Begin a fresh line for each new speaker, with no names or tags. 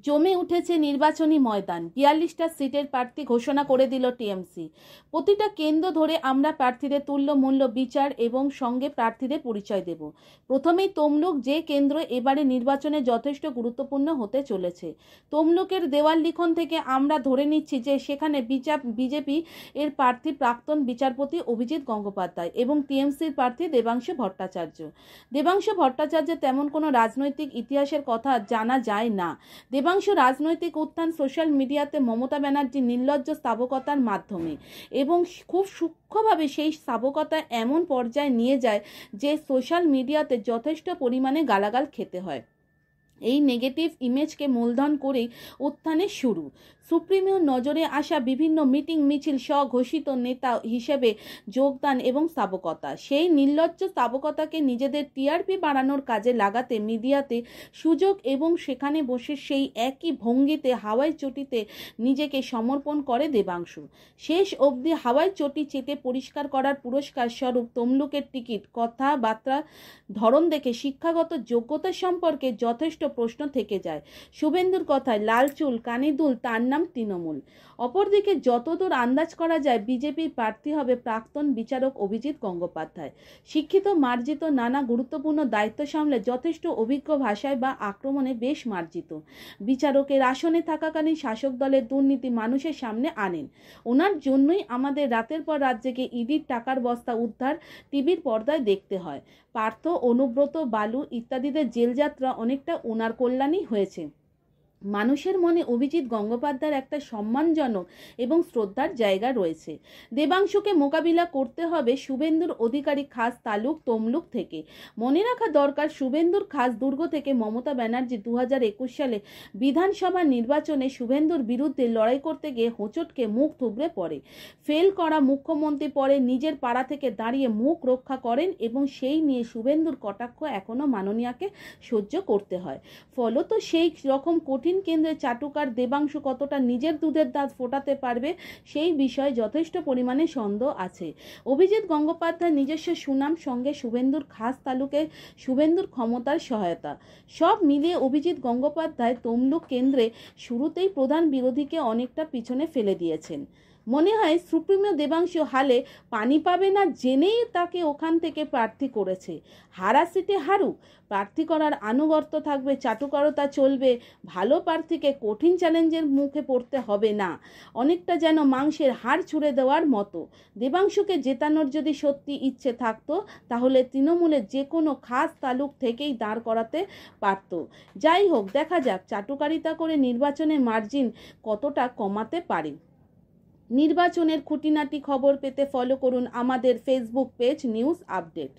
জমে উঠেছে নির্বাচনী ময়দান। ৪২টা সিটের প্রার্থী ঘোষণা করে দিল টিএমসি। প্রতিটা কেন্দ্র ধরে আমরা প্রার্থীদের তুল্য মূল্য বিচার এবং সঙ্গে প্রার্থীদের পরিচয় দেব। প্রথমেই তমলুক, যে কেন্দ্র এবারে নির্বাচনে যথেষ্ট গুরুত্বপূর্ণ হতে চলেছে। তমলুকের দেওয়াল লিখন থেকে আমরা ধরে নিচ্ছি যে সেখানে বিজেপি এর প্রার্থী প্রাক্তন বিচারপতি অভিজিৎ গঙ্গোপাধ্যায় এবং টিএমসির প্রার্থী দেবাংশু ভট্টাচার্য। দেবাংশু ভট্টাচার্যের তেমন কোনো রাজনৈতিক ইতিহাসের কথা জানা যায় না। দেবাংশু রাজনৈতিক উত্থান সোশ্যাল মিডিয়াতে মমতা ব্যানার্জির নির্লজ্জ স্থাবকতার মাধ্যমে, এবং খুব সূক্ষ্মভাবে সেই স্থাবকতা এমন পর্যায়ে নিয়ে যায় যে সোশ্যাল মিডিয়াতে যথেষ্ট পরিমাণে গালাগাল খেতে হয়। এই নেগেটিভ ইমেজকে মূলধন করেই উত্থানের শুরু। সুপ্রিমোর নজরে আসা বিভিন্ন মিটিং মিছিল স্বঘোষিত নেতা হিসেবে যোগদান এবং স্থাবকতা, সেই নির্লজ্জ স্থাবকতাকে নিজেদের টিআরপি বাড়ানোর কাজে লাগাতে মিডিয়াতে সুযোগ এবং সেখানে বসে সেই একই ভঙ্গিতে হাওয়াই চটিতে নিজেকে সমর্পণ করে দেবাংশু। শেষ অবধি হাওয়াই চটি চেটে পরিষ্কার করার পুরস্কার স্বরূপ তমলুকের টিকিট, কথাবার্তা ধরন দেখে শিক্ষাগত যোগ্যতা সম্পর্কে যথেষ্ট প্রশ্ন থেকে যায়। শুভেন্দুর কথায় লাল চুল কানে দুল, তার নাম তৃণমূল। অপরদিকে যতদূর আন্দাজ করা যায় বিজেপির প্রার্থী হবে প্রাক্তন বিচারক অভিজিৎ গঙ্গোপাধ্যায়। শিক্ষিত, মার্জিত, নানা গুরুত্বপূর্ণ দায়িত্ব সামলে যথেষ্ট অভিজ্ঞ, ভাষায় বা আক্রমণে বেশ মার্জিত। বিচারকের আসনে থাকাকালীন শাসক দলের দুর্নীতি মানুষের সামনে আনেন। ওনার জন্যই আমাদের রাতের পর রাত জেগে ইডির টাকার বস্তা উদ্ধার টিভির পর্দায় দেখতে হয়। পার্থ, অনুব্রত, বালু ইত্যাদিদের জেলযাত্রা অনেকটা ওনার কল্যাণই হয়েছে। মানুষের মনে অভিজিৎ গঙ্গোপাধ্যায়ের একটা সম্মানজনক এবং শ্রদ্ধার জায়গা রয়েছে। দেবাংশুকে মোকাবিলা করতে হবে শুভেন্দুর অধিকারী খাস তালুক তমলুক থেকে। মনে রাখা দরকার, শুভেন্দুর খাস দুর্গ থেকে মমতা ব্যানার্জি 2021 সালে বিধানসভা নির্বাচনে শুভেন্দুর বিরুদ্ধে লড়াই করতে গিয়ে হোঁচটকে মুখ থুবড়ে পড়ে। ফেল করা মুখ্যমন্ত্রী পরে নিজের পাড়া থেকে দাঁড়িয়ে মুখ রক্ষা করেন এবং সেই নিয়ে শুভেন্দুর কটাক্ষ এখনও মাননীয়াকে সহ্য করতে হয়। ফলত সেই রকম কঠিন কেন্দ্রে চাটুকার দেবাংশু কতটা নিজের দুধের দাঁত ফোটাতে পারবে সেই বিষয়ে যথেষ্ট পরিমাণে সন্দেহ আছে। অভিজিৎ গঙ্গোপাধ্যায় নিজস্ব সুনাম, সঙ্গে শুভেন্দুর খাস তালুকে শুভেন্দুর ক্ষমতার সহায়তা, সব মিলিয়ে অভিজিৎ গঙ্গোপাধ্যায় তমলুক কেন্দ্রে শুরুতেই প্রধান বিরোধীকে অনেকটা পিছনে ফেলে দিয়েছেন। মনে হয় সুপ্রিমো দেবাংশু হালে পানি পাবে না জেনেই তাকে ওখান থেকে প্রার্থী করেছে। হারা সিটে হারুক, প্রার্থী করার আনুগত্য থাকবে, চাটুকারতা চলবে, ভালো প্রার্থীকে কঠিন চ্যালেঞ্জের মুখে পড়তে হবে না। অনেকটা যেন মাংসের হাড় ছুঁড়ে দেওয়ার মতো। দেবাংশুকে জেতানোর যদি সত্যি ইচ্ছে থাকতো তাহলে তৃণমূলের যে কোনো খাস তালুক থেকেই দাঁড় করাতে পারত। যাই হোক, দেখা যাক চাটুকারিতা করে নির্বাচনের মার্জিন কতটা কমাতে পারে। নির্বাচনের খুঁটিনাটি খবর পেতে ফলো করুন আমাদের ফেসবুক পেজ নিউজ আপডেট।